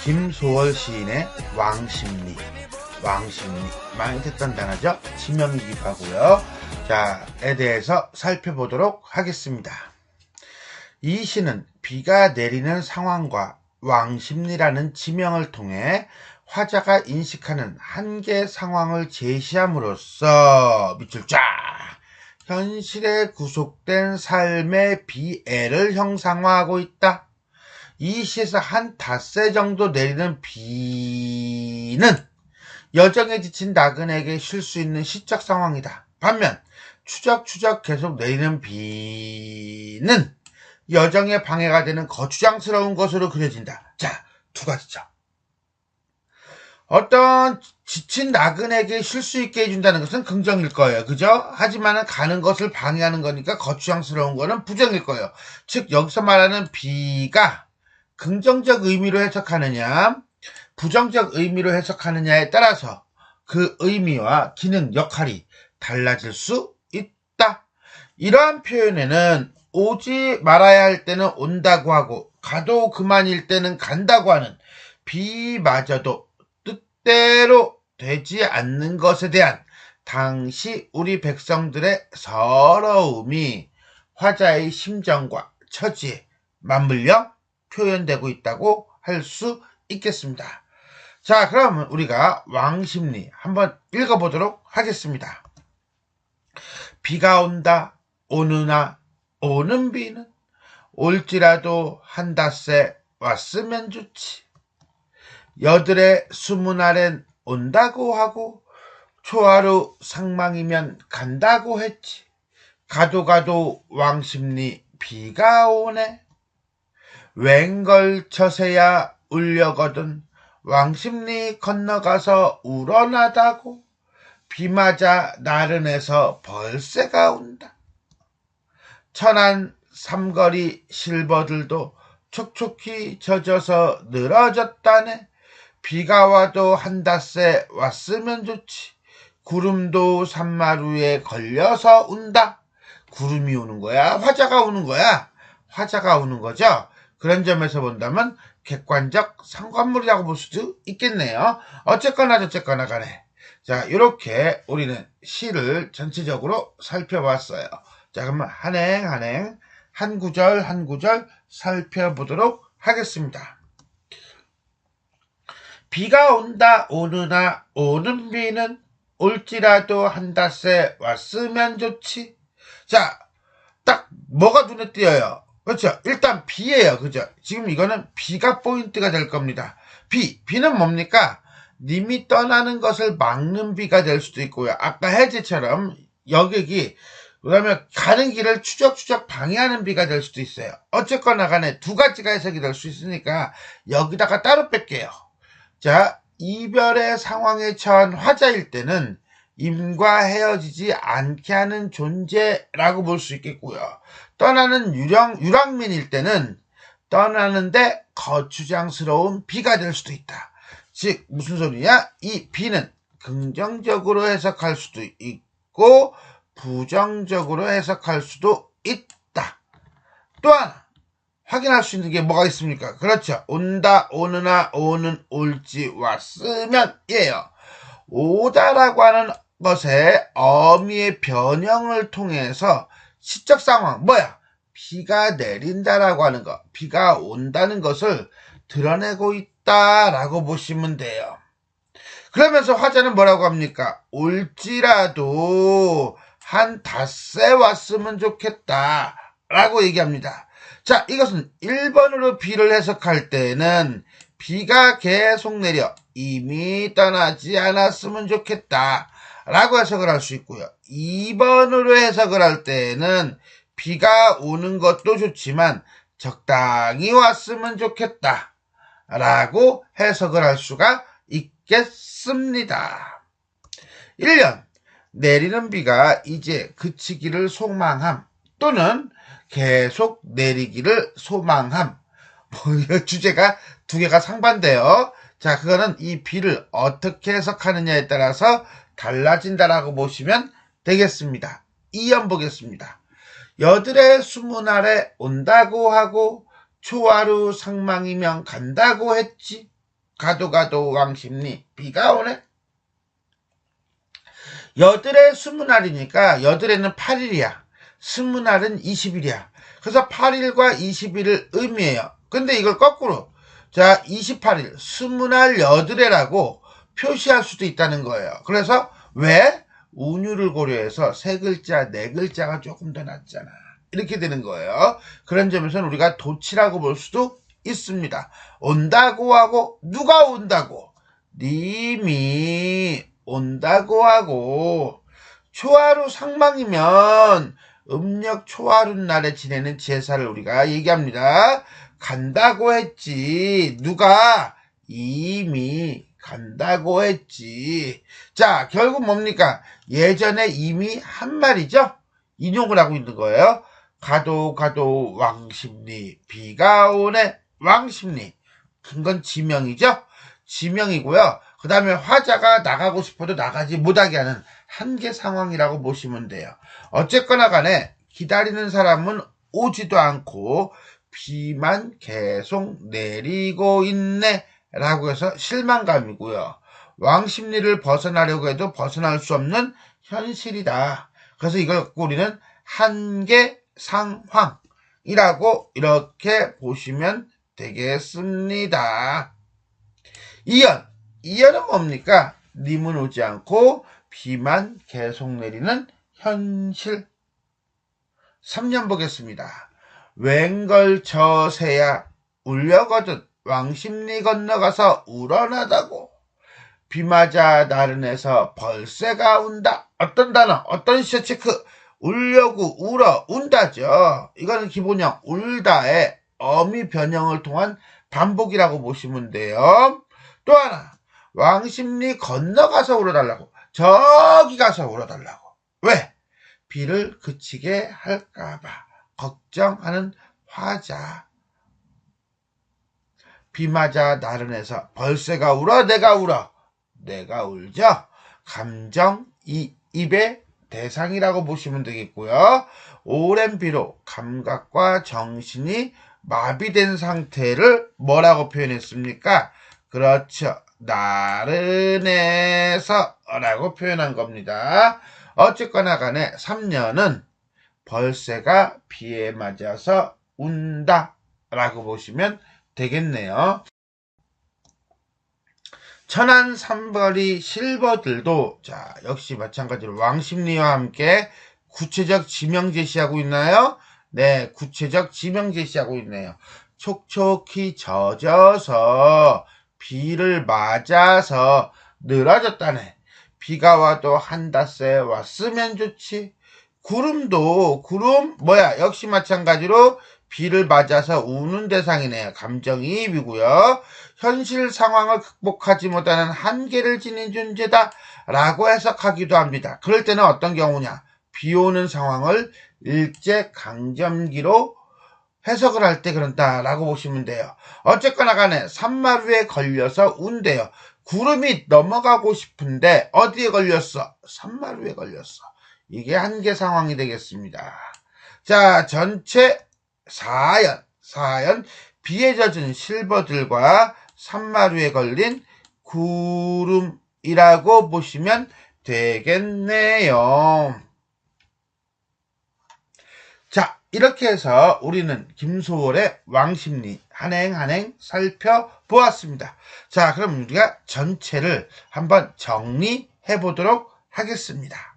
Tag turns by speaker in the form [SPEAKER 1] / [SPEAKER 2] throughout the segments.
[SPEAKER 1] 김소월 시인의 왕십리 많이 듣던 단어죠. 지명이기도 하고요. 자에 대해서 살펴보도록 하겠습니다. 이 시는 비가 내리는 상황과 왕십리라는 지명을 통해 화자가 인식하는 한계 상황을 제시함으로써 밑줄 쫙 현실에 구속된 삶의 비애를 형상화하고 있다. 이 시에서 한 닷새 정도 내리는 비는 여정에 지친 나그네에게 쉴 수 있는 시적 상황이다. 반면 추적추적 계속 내리는 비는 여정에 방해가 되는 거추장스러운 것으로 그려진다. 자, 두 가지죠. 어떤 지친 나그네에게 쉴 수 있게 해준다는 것은 긍정일 거예요. 그죠? 하지만 가는 것을 방해하는 거니까 거추장스러운 거는 부정일 거예요. 즉 여기서 말하는 비가 긍정적 의미로 해석하느냐 부정적 의미로 해석하느냐에 따라서 그 의미와 기능, 역할이 달라질 수 있다. 이러한 표현에는 오지 말아야 할 때는 온다고 하고 가도 그만일 때는 간다고 하는 비마저도 뜻대로 되지 않는 것에 대한 당시 우리 백성들의 서러움이 화자의 심정과 처지에 맞물려 표현되고 있다고 할 수 있겠습니다. 자, 그럼 우리가 왕십리 한번 읽어보도록 하겠습니다. 비가 온다 오느나 오는 비는 올지라도 한 닷새 왔으면 좋지. 여들의 수문 아랜 온다고 하고 초하루 상망이면 간다고 했지. 가도 왕십리 비가 오네. 웬걸 처세야 울려거든 왕십리 건너가서 우러나다고 비 맞아 나른해서 벌새가 온다. 천안 삼거리 실버들도 촉촉히 젖어서 늘어졌다네. 비가 와도 한 닷새 왔으면 좋지. 구름도 산마루에 걸려서 운다. 구름이 오는 거야? 화자가 오는 거야? 화자가 오는 거죠? 그런 점에서 본다면 객관적 상관물이라고 볼 수도 있겠네요. 어쨌거나 저쨌거나 간에 자 이렇게 우리는 시를 전체적으로 살펴봤어요. 자 그러면 한행 한 구절 한 구절 살펴보도록 하겠습니다. 비가 온다 오느나 오는 비는 올지라도 한 닷새 왔으면 좋지. 자 딱 뭐가 눈에 띄어요? 그렇죠. 일단 비예요. 그죠? 지금 이거는 비가 포인트가 될 겁니다. 비는 뭡니까? 님이 떠나는 것을 막는 비가 될 수도 있고요. 아까 해제처럼 여객이 그러면 가는 길을 추적추적 방해하는 비가 될 수도 있어요. 어쨌거나 간에 두 가지가 해석이 될 수 있으니까 여기다가 따로 뺄게요. 자, 이별의 상황에 처한 화자일 때는 임과 헤어지지 않게 하는 존재라고 볼 수 있겠고요. 떠나는 유랑민일 때는 떠나는데 거추장스러운 비가 될 수도 있다. 즉 무슨 소리냐? 이 비는 긍정적으로 해석할 수도 있고 부정적으로 해석할 수도 있다. 또 하나 확인할 수 있는 게 뭐가 있습니까? 그렇죠. 온다, 오느나, 오는, 올지, 왔으면 이에요. 오다라고 하는 것의 어미의 변형을 통해서 시적 상황, 뭐야? 비가 내린다라고 하는 것, 비가 온다는 것을 드러내고 있다라고 보시면 돼요. 그러면서 화자는 뭐라고 합니까? 올지라도 한 닷새 왔으면 좋겠다라고 얘기합니다. 자, 이것은 1번으로 비를 해석할 때는 비가 계속 내려 이미 떠나지 않았으면 좋겠다 라고 해석을 할 수 있고요. 2번으로 해석을 할 때는 비가 오는 것도 좋지만 적당히 왔으면 좋겠다 라고 해석을 할 수가 있겠습니다. 1년 내리는 비가 이제 그치기를 소망함 또는 계속 내리기를 소망함. 주제가 두 개가 상반돼요. 자, 그거는 이 비를 어떻게 해석하느냐에 따라서 달라진다라고 보시면 되겠습니다. 2연 보겠습니다. 여들의 수문 아래 온다고 하고 초하루 상망이면 간다고 했지. 가도 가도 왕십리 비가 오네. 여들의 20알이니까 여들에는 8일이야. 20알은 20일이야. 그래서 8일과 20일을 의미해요. 근데 이걸 거꾸로 자 28일 20알 여들에라고 표시할 수도 있다는 거예요. 그래서 왜? 운율을 고려해서 세 글자, 네 글자가 조금 더 낫잖아. 이렇게 되는 거예요. 그런 점에서는 우리가 도치라고 볼 수도 있습니다. 온다고 하고 누가 온다고? 님이 온다고 하고 초하루 상망이면 음력 초하루 날에 지내는 제사를 우리가 얘기합니다. 간다고 했지. 누가? 이미 간다고 했지. 자, 결국 뭡니까? 예전에 이미 한 말이죠? 인용을 하고 있는 거예요. 가도 가도 왕십리 비가 오네 왕십리. 건 지명이죠? 지명이고요. 그 다음에 화자가 나가고 싶어도 나가지 못하게 하는 한계 상황이라고 보시면 돼요. 어쨌거나 간에 기다리는 사람은 오지도 않고 비만 계속 내리고 있네 라고 해서 실망감이고요. 왕십리를 벗어나려고 해도 벗어날 수 없는 현실이다. 그래서 이걸 갖고 우리는 한계 상황이라고 이렇게 보시면 되겠습니다. 이연은 뭡니까? 님은 오지 않고 비만 계속 내리는 현실. 3년 보겠습니다. 웬걸 저새야 울려거든 왕십리 건너가서 우러나다고. 비 맞아 나른해서 벌새가 운다. 어떤 단어, 어떤 시어 체크. 울려고 울어 운다죠. 이거는 기본형 울다의 어미 변형을 통한 반복이라고 보시면 돼요. 또 하나 왕십리 건너가서 울어달라고. 저기 가서 울어달라고. 왜? 비를 그치게 할까봐 걱정하는 화자. 비 맞아 나른해서 벌새가 울어 내가 울어. 내가 울죠. 감정 이입의 대상이라고 보시면 되겠고요. 오랜 비로 감각과 정신이 마비된 상태를 뭐라고 표현했습니까? 그렇죠. 나른해서 라고 표현한 겁니다. 어쨌거나 간에 3년은 벌새가 비에 맞아서 운다 라고 보시면 되겠네요. 천안삼거리 실버들도 자 역시 마찬가지로 왕십리와 함께 구체적 지명 제시하고 있나요? 네, 구체적 지명 제시하고 있네요. 촉촉히 젖어서 비를 맞아서 늘어졌다네. 비가 와도 한닷새 왔으면 좋지. 구름도 구름 뭐야 역시 마찬가지로 비를 맞아서 우는 대상이네요. 감정이입이고요. 현실 상황을 극복하지 못하는 한계를 지닌 존재다 라고 해석하기도 합니다. 그럴 때는 어떤 경우냐? 비 오는 상황을 일제강점기로 해석을 할 때 그런다 라고 보시면 돼요. 어쨌거나 간에 산마루에 걸려서 운대요. 구름이 넘어가고 싶은데 어디에 걸렸어? 산마루에 걸렸어. 이게 한계 상황이 되겠습니다. 자, 전체 4연 비에 젖은 실버들과 산마루에 걸린 구름이라고 보시면 되겠네요. 자, 이렇게 해서 우리는 김소월의 왕십리 한행 살펴보았습니다. 자, 그럼 우리가 전체를 한번 정리해 보도록 하겠습니다.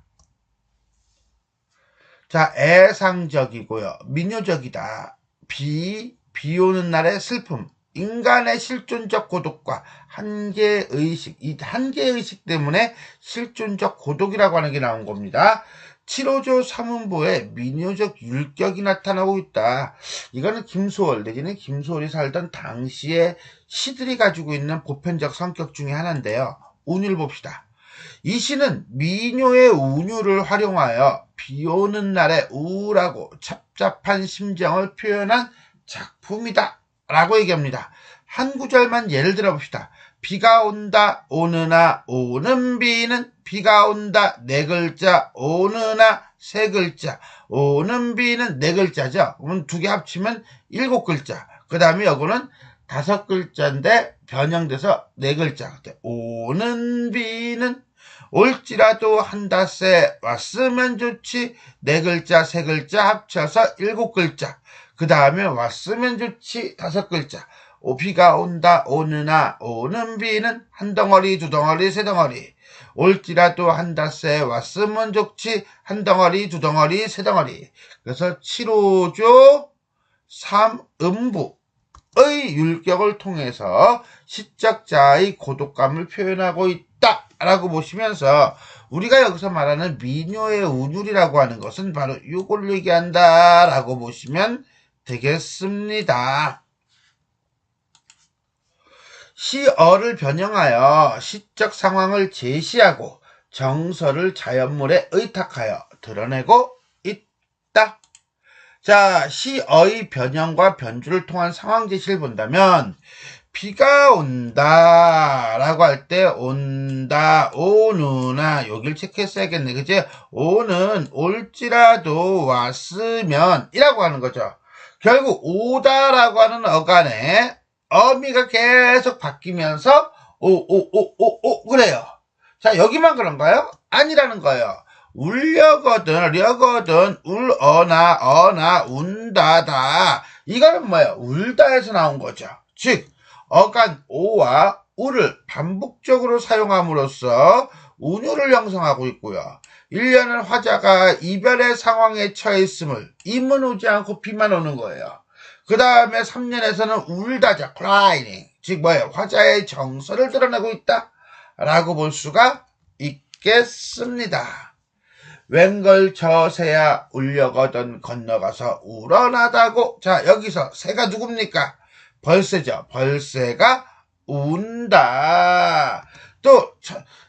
[SPEAKER 1] 자, 애상적이고요. 민요적이다. 비 오는 날의 슬픔. 인간의 실존적 고독과 한계의식, 이 한계의식 때문에 실존적 고독이라고 하는 게 나온 겁니다. 7호조 3문보에 민요적 율격이 나타나고 있다. 이거는 김소월 내지는 김소월이 살던 당시의 시들이 가지고 있는 보편적 성격 중에 하나인데요. 운율 봅시다. 이 시는 민요의 운율을 활용하여 비 오는 날의 우울하고 찹찹한 심정을 표현한 작품이다 라고 얘기합니다. 한 구절만 예를 들어 봅시다. 비가 온다 오느나 오는 비는 비가 온다 네 글자 오느나 세 글자 오는 비는 네 글자죠. 그럼 두 개 합치면 7글자. 그 다음에 이거는 5글자인데 변형돼서 4글자. 오는 비는 올지라도 한다세 왔으면 좋지. 4글자 3글자 합쳐서 7글자. 그 다음에 왔으면 좋지 5글자. 비가 온다 오느나 오는 비는 한 덩어리 2덩어리 3덩어리. 올지라도 한다세 왔으면 좋지 한 덩어리 2덩어리 3덩어리. 그래서 7호조 3음부의 율격을 통해서 시적자의 고독감을 표현하고 있다라고 보시면서 우리가 여기서 말하는 민요의 운율이라고 하는 것은 바로 이걸 얘기한다라고 보시면 되겠습니다. 시어를 변형하여 시적 상황을 제시하고 정서를 자연물에 의탁하여 드러내고 있다. 자, 시어의 변형과 변주를 통한 상황 제시를 본다면 비가 온다 라고 할 때 온다, 오누나 여길 체크했어야겠네. 그치? 오는 올지라도 왔으면 이라고 하는 거죠. 결국 오다 라고 하는 어간에 어미가 계속 바뀌면서 오 그래요. 자, 여기만 그런가요? 아니라는 거예요. 울려거든, 려거든, 어나, 운다다. 이거는 뭐예요? 울다에서 나온 거죠. 즉, 어간 오와 우를 반복적으로 사용함으로써 운율을 형성하고 있고요. 1년은 화자가 이별의 상황에 처해 있음을 임은 오지 않고 비만 오는 거예요. 그 다음에 3년에서는 울다죠. crying. 즉 뭐예요? 화자의 정서를 드러내고 있다. 라고 볼 수가 있겠습니다. 웬걸 저 새야 울려거든 건너가서 우러나다고. 자, 여기서 새가 누굽니까? 벌새죠. 벌새가 운다. 또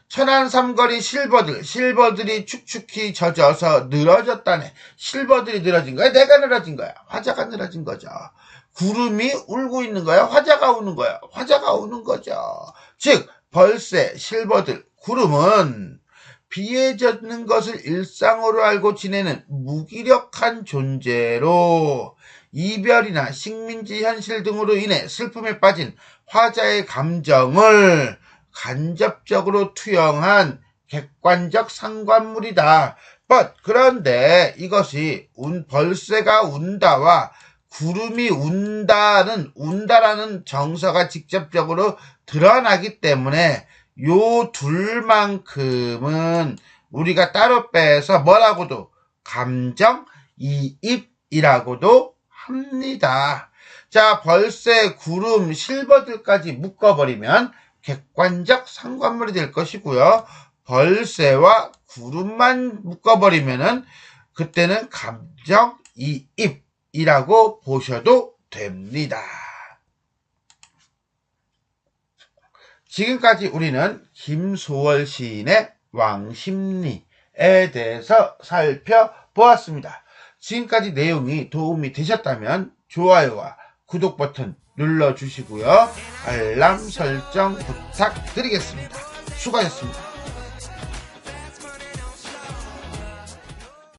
[SPEAKER 1] 천안삼거리 실버들이 축축히 젖어서 늘어졌다네. 실버들이 늘어진 거야? 내가 늘어진 거야? 화자가 늘어진 거죠. 구름이 울고 있는 거야? 화자가 우는 거야? 화자가 우는 거죠. 즉 벌새, 실버들, 구름은 비에 젖는 것을 일상으로 알고 지내는 무기력한 존재로 이별이나 식민지 현실 등으로 인해 슬픔에 빠진 화자의 감정을 간접적으로 투영한 객관적 상관물이다. 그런데 이것이 벌새가 운다와 구름이 운다라는 정서가 직접적으로 드러나기 때문에 요 둘만큼은 우리가 따로 빼서 뭐라고도 감정이입이라고도 합니다. 자, 벌새, 구름, 실버들까지 묶어버리면 객관적 상관물이 될 것이고요. 벌새와 구름만 묶어버리면은 그때는 감정이입이라고 보셔도 됩니다. 지금까지 우리는 김소월 시인의 왕십리에 대해서 살펴보았습니다. 지금까지 내용이 도움이 되셨다면 좋아요와 구독 버튼 눌러주시고요. 알람 설정 부탁드리겠습니다. 수고하셨습니다.